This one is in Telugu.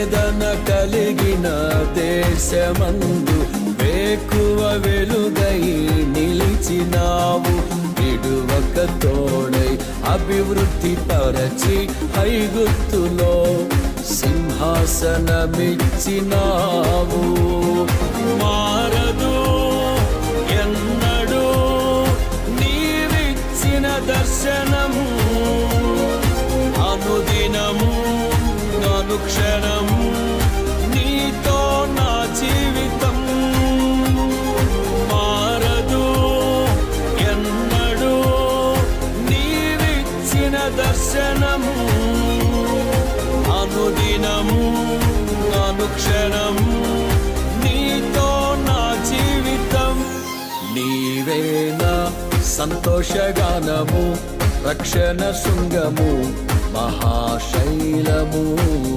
వేదన కలిగిన దేశమందు వేకువ వెలుగై నిలిచినావు. విడువక తోడై అభివృద్ధి పరచి ఐగుప్తులో సింహాసనమిచ్చినావు. మారదు ఎన్నడూ నీవిచ్చిన దర్శనము, అనుదినము అనుక్షణము నీతో నా జీవితం. మారదు ఎన్నడూ నీవిచ్చిన దర్శనము, అనుదినము అనుక్షణము నీతో నా జీవితం. నీవేనా సంతోషగానము, రక్షణ శృంగము, మహాశైలము.